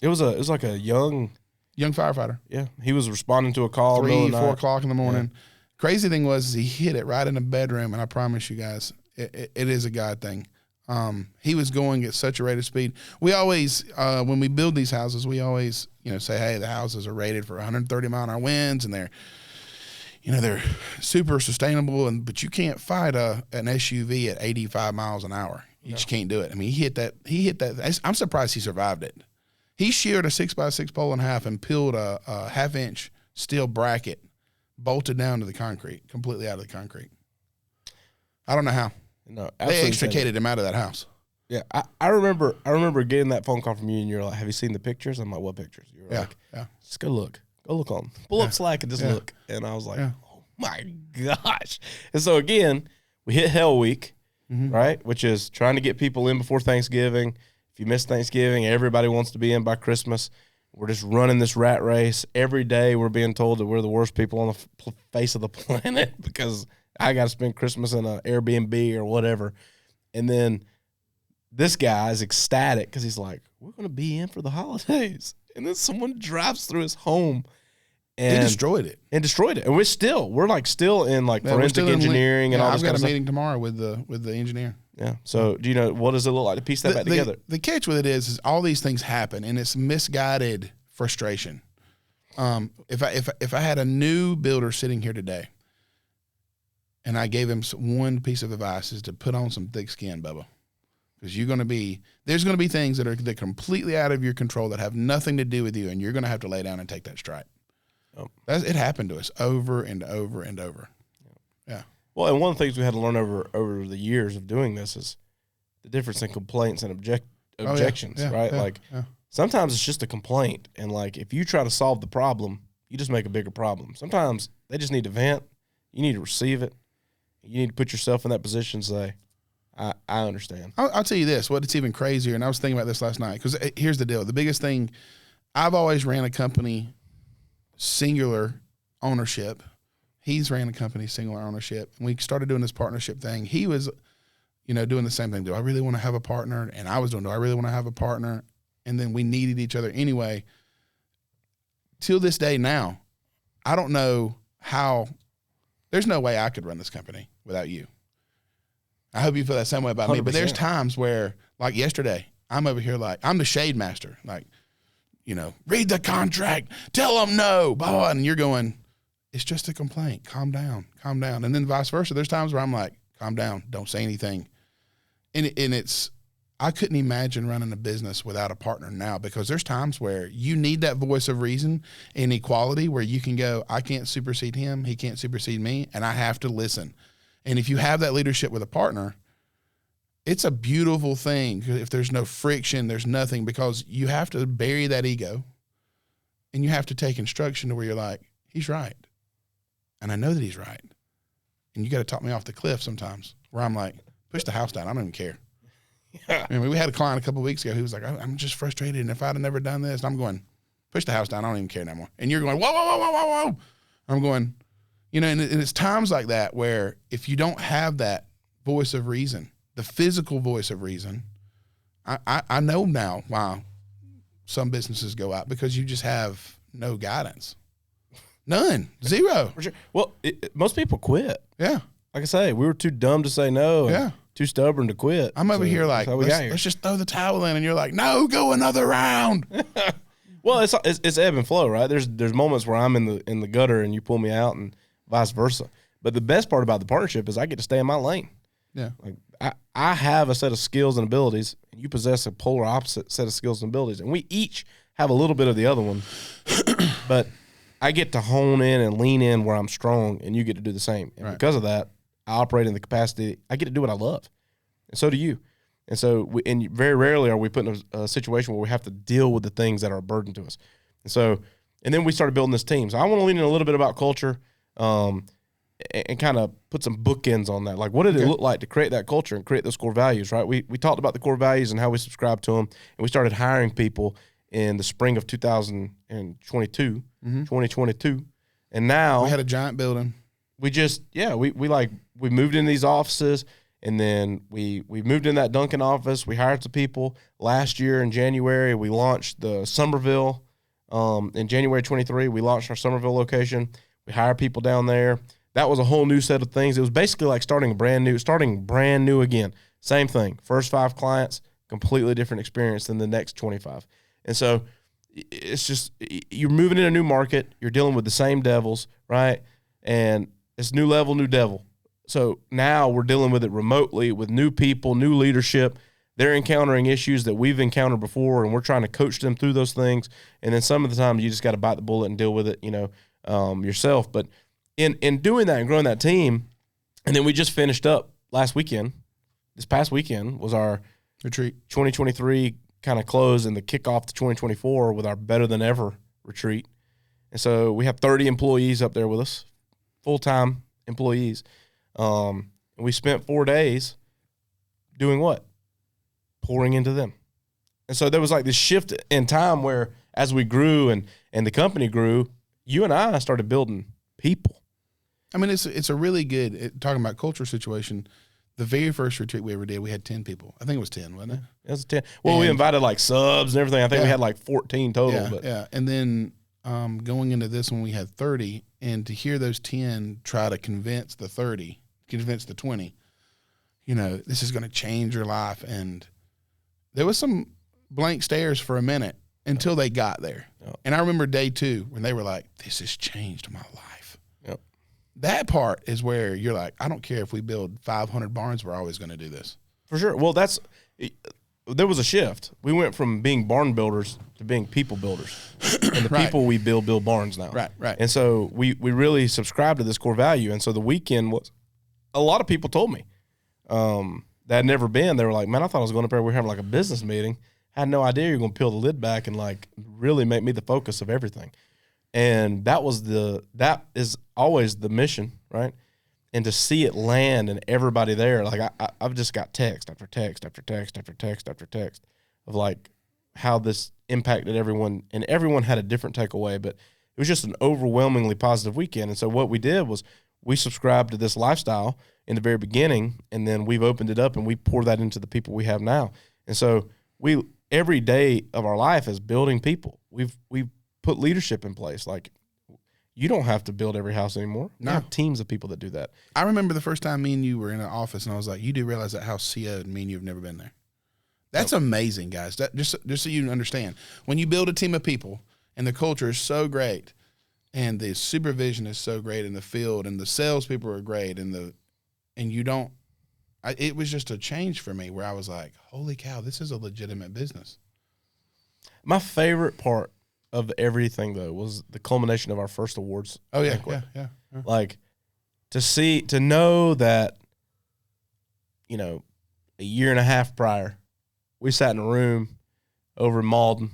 it was like a young firefighter. Yeah, he was responding to a call 3-4 o'clock in the morning. Yeah. Crazy thing was he hit it right in the bedroom, and I promise you guys, it is a God thing. He was going at such a rate of speed. We always, when we build these houses, we always, say, hey, the houses are rated for 130 mile an hour winds, and they're super sustainable. But you can't fight an SUV at 85 miles an hour. You just can't do it. I mean, he hit that. I'm surprised he survived it. He sheared a 6x6 pole in half and peeled a half-inch steel bracket, bolted down to the concrete, completely out of the concrete. I don't know how. No, they extricated him out of that house. Yeah, I remember getting that phone call from you, and you're like, "Have you seen the pictures?" I'm like, "What pictures?" You were like, "Just go look on them. Pull up Slack and just look." And I was like, "Oh my gosh!" And so again, we hit Hell Week, right? Which is trying to get people in before Thanksgiving. If you miss Thanksgiving, everybody wants to be in by Christmas. We're just running this rat race every day. We're being told that we're the worst people on the face of the planet because I got to spend Christmas in an Airbnb or whatever. And then this guy is ecstatic because he's like, we're going to be in for the holidays. And then someone drives through his home and he destroyed it. And we're still in forensic engineering and all this I've got a meeting tomorrow with the engineer. Yeah. So do you know, what does it look like to piece that back together? The catch with it is all these things happen, and it's misguided frustration. If I had a new builder sitting here today, and I gave him one piece of advice, is to put on some thick skin, Bubba, because there's going to be things that are completely out of your control that have nothing to do with you, and you're going to have to lay down and take that stripe. Oh. It happened to us over and over and over. Yeah. Well, and one of the things we had to learn over the years of doing this is the difference in complaints and objections, right? Sometimes it's just a complaint, and if you try to solve the problem, you just make a bigger problem. Sometimes they just need to vent. You need to receive it. You need to put yourself in that position and say, I understand. I'll tell you this, it's even crazier, and I was thinking about this last night, because here's the deal. The biggest thing, I've always ran a company singular ownership. He's ran a company singular ownership. And we started doing this partnership thing. He was, doing the same thing. Do I really want to have a partner? And I was doing, do I really want to have a partner? And then we needed each other anyway. Till this day now, I don't know how, there's no way I could run this company without you. I hope you feel that same way about 100%. Me. But there's times where, like yesterday, I'm over here I'm the shade master. Read the contract, tell them no, blah, blah, and you're going, it's just a complaint. Calm down. And then vice versa. There's times where I'm like, calm down. Don't say anything. And I couldn't imagine running a business without a partner now, because there's times where you need that voice of reason and equality where you can go, I can't supersede him. He can't supersede me. And I have to listen. And if you have that leadership with a partner, it's a beautiful thing. If there's no friction, there's nothing, because you have to bury that ego and you have to take instruction to where you're like, he's right. And I know that he's right. And you got to talk me off the cliff sometimes, where I'm like, push the house down. I don't even care. Yeah. I mean, we had a client a couple of weeks ago who was like, I'm just frustrated. And if I'd have never done this, and I'm going, push the house down. I don't even care no more. And you're going, whoa, whoa, whoa, whoa, whoa, whoa. I'm going, and it's times like that where if you don't have that voice of reason, the physical voice of reason, I know now why some businesses go out, because you just have no guidance. None. Zero. For sure. Well, most people quit. Yeah. Like I say, we were too dumb to say no. Yeah. Too stubborn to quit. I'm over here like, let's just throw the towel in. And you're like, no, go another round. Well, it's ebb and flow, right? There's moments where I'm in the gutter and you pull me out, and vice versa. But the best part about the partnership is I get to stay in my lane. Yeah. I have a set of skills and abilities, and you possess a polar opposite set of skills and abilities. And we each have a little bit of the other one. But I get to hone in and lean in where I'm strong, and you get to do the same. And because of that, I operate in the capacity, I get to do what I love. And so do you. And so, very rarely are we put in a situation where we have to deal with the things that are a burden to us. And then we started building this team. So I want to lean in a little bit about culture, and kind of put some bookends on that. Like, what did it look like to create that culture and create those core values, right? We talked about the core values and how we subscribe to them, and we started hiring people in the spring of 2022, 2022. And now we had a giant building. We just, we moved into these offices, and then we moved in that Duncan office. We hired some people. Last year in January, we launched the Somerville. In January 23, we launched our Somerville location. We hired people down there. That was a whole new set of things. It was basically like starting brand new again. Same thing. First 5 clients, completely different experience than the next 25. And so it's just, you're moving in a new market. You're dealing with the same devils, right? And it's new level, new devil. So now we're dealing with it remotely with new people, new leadership. They're encountering issues that we've encountered before, and we're trying to coach them through those things. And then some of the time you just got to bite the bullet and deal with it, yourself. But in doing that and growing that team, and then we just finished up last weekend. This past weekend was our retreat 2023 kind of close and the kickoff to 2024 with our Better Than Ever retreat. And so we have 30 employees up there with us, full-time employees. And we spent 4 days doing what? Pouring into them. And so there was like this shift in time where as we grew and the company grew, you and I started building people. I mean, it's a really good, talking about culture situation, the very first retreat we ever did, we had 10 people. I think it was 10, wasn't it? It was 10. Well, we invited like subs and everything. I think we had like 14 total. Yeah. And then going into this one, we had 30. And to hear those 10 try to convince the 30, convince the 20, this is going to change your life. And there was some blank stares for a minute until they got there. Yep. And I remember day 2 when they were like, this has changed my life. Yep. That part is where you're like, I don't care if we build 500 barns, we're always going to do this. For sure. Well, there was a shift. We went from being barn builders to being people builders. And the people we build barns now. Right. And so we really subscribe to this core value. And so the weekend was, a lot of people told me that had never been. They were like, man, I thought I was going up there. We were having like a business meeting. I had no idea you were going to peel the lid back and like really make me the focus of everything. And that is always the mission, right? And to see it land and everybody there, like I've just got text after text after text after text after text of like how this impacted everyone, and everyone had a different takeaway, but it was just an overwhelmingly positive weekend. And so what we did was we subscribed to this lifestyle in the very beginning, and then we've opened it up and we pour that into the people we have now. And so every day of our life is building people. We've put leadership in place. Like, you don't have to build every house anymore. No. We have teams of people that do that. I remember the first time me and you were in an office, and I was like, you do realize that house CO'd, and me and you have never been there. That's amazing, guys. That just so you understand. When you build a team of people and the culture is so great and the supervision is so great in the field and the salespeople are great it was just a change for me where I was like, holy cow, this is a legitimate business. My favorite part of everything, though, was the culmination of our first awards. Oh, yeah, banquet. Yeah. Like, to know that, a year and a half prior, we sat in a room over in Malden,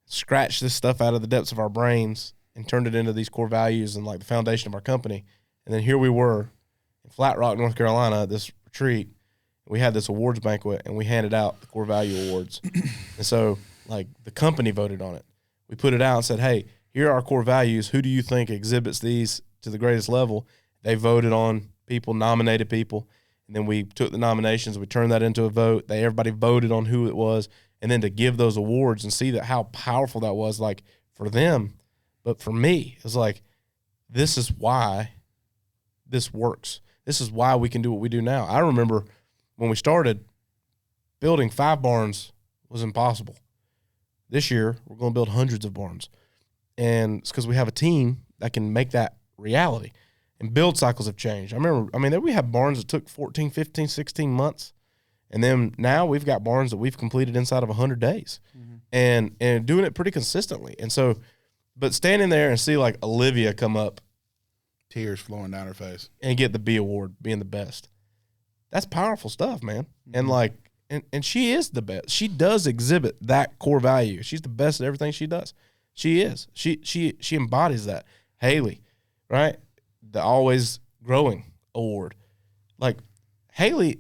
scratched this stuff out of the depths of our brains and turned it into these core values and like the foundation of our company. And then here we were in Flat Rock, North Carolina, at this retreat. We had this awards banquet and we handed out the core value awards. And so like the company voted on it. We put it out and said, hey, here are our core values. Who do you think exhibits these to the greatest level? They voted on people, nominated people. And then we took the nominations, we turned that into a vote. Everybody voted on who it was. And then to give those awards and see that how powerful that was, like for them, but for me, it's like, this is why this works. This is why we can do what we do now. I remember when we started, building 5 barns was impossible. This year, we're going to build hundreds of barns. And it's because we have a team that can make that reality. And build cycles have changed. We have barns that took 14, 15, 16 months. And then now we've got barns that we've completed inside of 100 days. Mm-hmm. And doing it pretty consistently. And so, but standing there and see like Olivia come up, tears flowing down her face, and get the B award, being the best. That's powerful stuff, man. Mm-hmm. And like, and she is the best. She does exhibit that core value. She's the best at everything she does. She is. She embodies that. Haley, right? The Always Growing Award. Like, Haley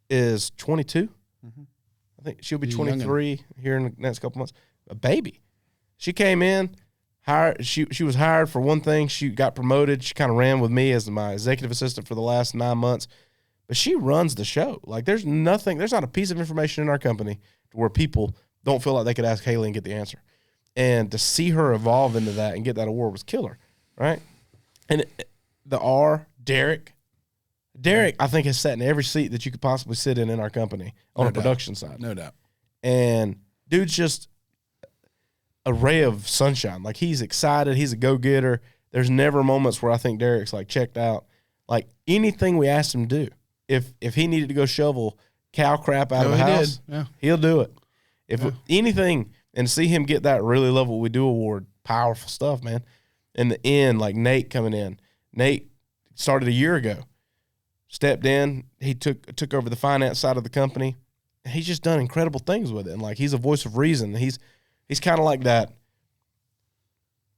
is 22. Mm-hmm. I think she'll be 23 here in the next couple months. A baby. She came in, hired. She was hired for one thing. She got promoted. She kind of ran with me as my executive assistant for the last 9 months. But she runs the show. Like, there's not a piece of information in our company where people don't feel like they could ask Haley and get the answer. And to see her evolve into that and get that award was killer, right? And Derek Derek, I think, has sat in every seat that you could possibly sit in our company on a production side. No doubt. And dude's just a ray of sunshine. Like, he's excited. He's a go-getter. There's never moments where I think Derek's, like, checked out. Like, anything we asked him to do, if he needed to go shovel cow crap out of the house, he'll do it. If anything, and see him get that really love what we do award, powerful stuff, man. In the end, like Nate coming in. Nate started a year ago. Stepped in. He took over the finance side of the company. He's just done incredible things with it. And, like, he's a voice of reason. He's kind of like that.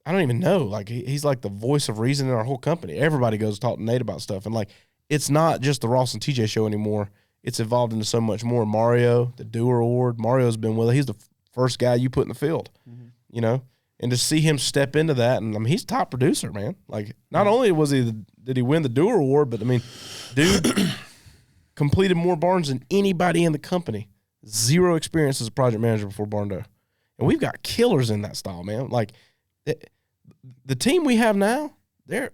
I don't even know. Like, he's like the voice of reason in our whole company. Everybody goes to talk to Nate about stuff. And, like, it's not just the Ross and TJ show anymore. It's evolved into so much more. Mario, the Doer Award. Mario's been with it. He's the first guy you put in the field, you know? And to see him step into that, and I mean, he's top producer, man. Like, not only did he win the Doer Award, but I mean, dude completed more barns than anybody in the company. Zero experience as a project manager before Barndo. And we've got killers in that style, man. Like, the team we have now, they're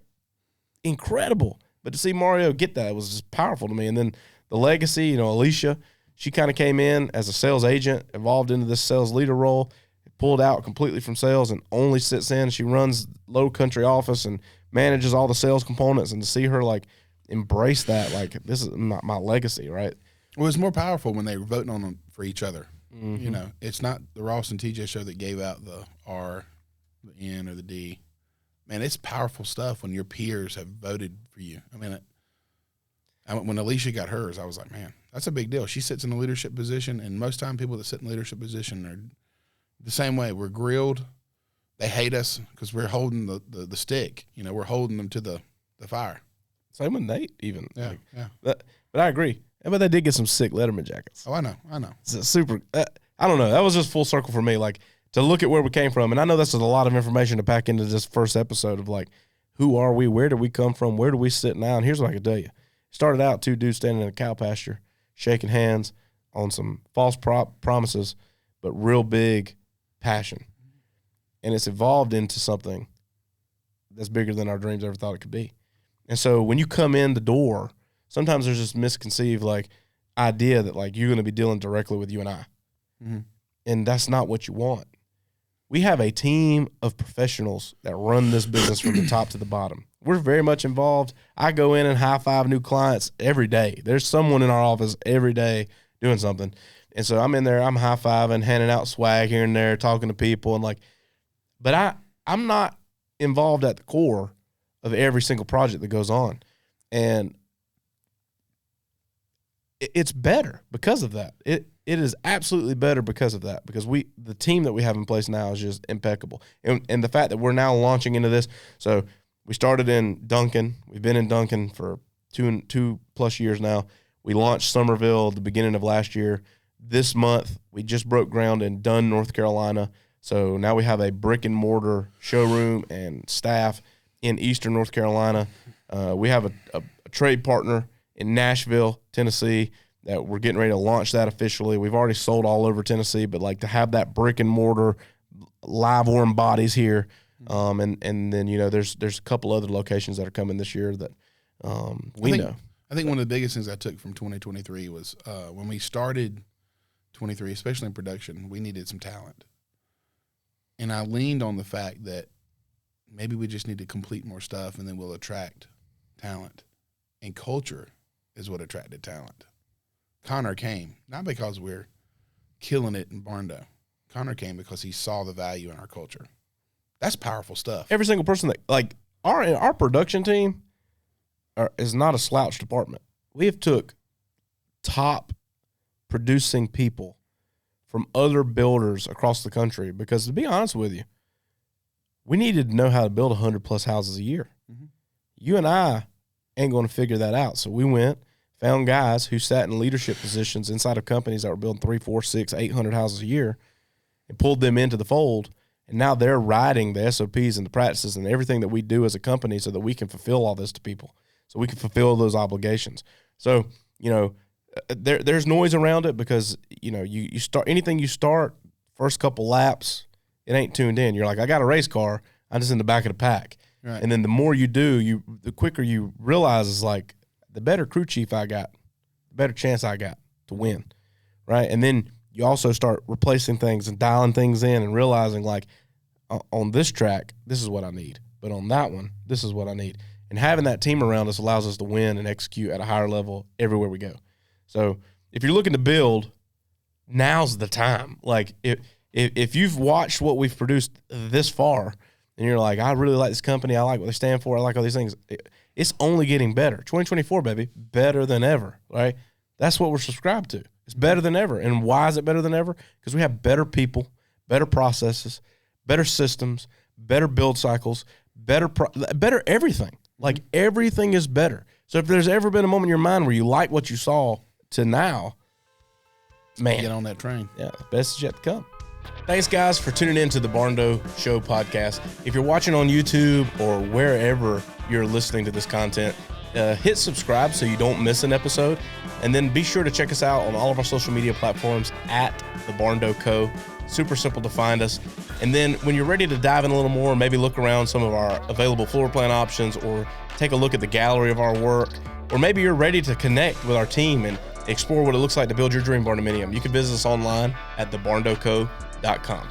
incredible. But to see Mario get that was just powerful to me. And then the legacy, you know, Alicia, she kind of came in as a sales agent, evolved into this sales leader role, pulled out completely from sales and only sits in. She runs low country office and manages all the sales components. And to see her, like, embrace that, like, this is my legacy, right? Well, it's more powerful when they were voting on them for each other. You know, it's not the Ross and TJ show that gave out the R, the N, or the D. Man, it's powerful stuff when your peers have voted for you. I mean, when Alicia got hers, I was like, man, that's a big deal. She sits in a leadership position, and most time people that sit in leadership position are the same way. We're grilled. They hate us because we're holding the stick. You know, we're holding them to the fire. Same with Nate, even. Yeah, But I agree. But they did get some sick Letterman jackets. Oh, I know. It's super. I don't know. That was just full circle for me. Like, to look at where we came from, and I know that's a lot of information to pack into this first episode of, like, who are we? Where did we come from? Where do we sit now? And here's what I can tell you. Started out 2 dudes standing in a cow pasture, shaking hands on some false promises, but real big passion. And it's evolved into something that's bigger than our dreams ever thought it could be. And so when you come in the door, sometimes there's this misconceived, like, idea that, like, you're going to be dealing directly with you and I. And that's not what you want. We have a team of professionals that run this business from the top to the bottom. We're very much involved. I go in and high-five new clients every day. There's someone in our office every day doing something. And so I'm in there, I'm high-fiving, handing out swag here and there, talking to people. And, like, but I'm not involved at the core of every single project that goes on. And it's better because of that. It is absolutely better because of that, because the team that we have in place now is just impeccable. And the fact that we're now launching into this. So we started in Duncan. We've been in Duncan for two plus years now. We launched Summerville at the beginning of last year. This month, we just broke ground in Dunn, North Carolina. So now we have a brick and mortar showroom and staff in Eastern North Carolina. We have a trade partner in Nashville, Tennessee, that we're getting ready to launch that officially. We've already sold all over Tennessee, but, like, to have that brick and mortar live warm bodies here. And then, you know, there's a couple other locations that are coming this year that we know. I think one of the biggest things I took from 2023 was when we started 23, especially in production, we needed some talent. And I leaned on the fact that maybe we just need to complete more stuff and then we'll attract talent. And culture is what attracted talent. Connor came, not because we're killing it in Barndo. Connor came because he saw the value in our culture. That's powerful stuff. Every single person that, like, our production team is not a slouch department. We have took top producing people from other builders across the country because, to be honest with you, we needed to know how to build 100+ houses a year. You and I ain't going to figure that out. So we went, found guys who sat in leadership positions inside of companies that were building 300, 400, 600, 800 houses a year, and pulled them into the fold. And now they're writing the SOPs and the practices and everything that we do as a company so that we can fulfill all this to people, so we can fulfill those obligations. So, you know, there's noise around it because, you know, you start anything you start, first couple laps, it ain't tuned in. You're like, I got a race car, I'm just in the back of the pack. Right. And then the more you do, the quicker you realize is like, the better crew chief I got, the better chance I got to win, right? And then you also start replacing things and dialing things in and realizing, like, on this track, this is what I need. But on that one, this is what I need. And having that team around us allows us to win and execute at a higher level everywhere we go. So if you're looking to build, now's the time. Like, if you've watched what we've produced this far and you're like, I really like this company, I like what they stand for, I like all these things, it's only getting better. 2024, baby, better than ever, right? That's what we're subscribed to. It's better than ever. And why is it better than ever? Because we have better people, better processes, better systems, better build cycles, better everything. Like, everything is better. So if there's ever been a moment in your mind where you like what you saw to now, man, get on that train. Yeah, the best is yet to come. Thanks, guys, for tuning in to the Barndo Show podcast. If you're watching on YouTube or wherever you're listening to this content, hit subscribe so you don't miss an episode. And then be sure to check us out on all of our social media platforms at the Barndo Co. Super simple to find us. And then when you're ready to dive in a little more, maybe look around some of our available floor plan options, or take a look at the gallery of our work, or maybe you're ready to connect with our team and explore what it looks like to build your dream Barndominium, you can visit us online at thebarndoco.com.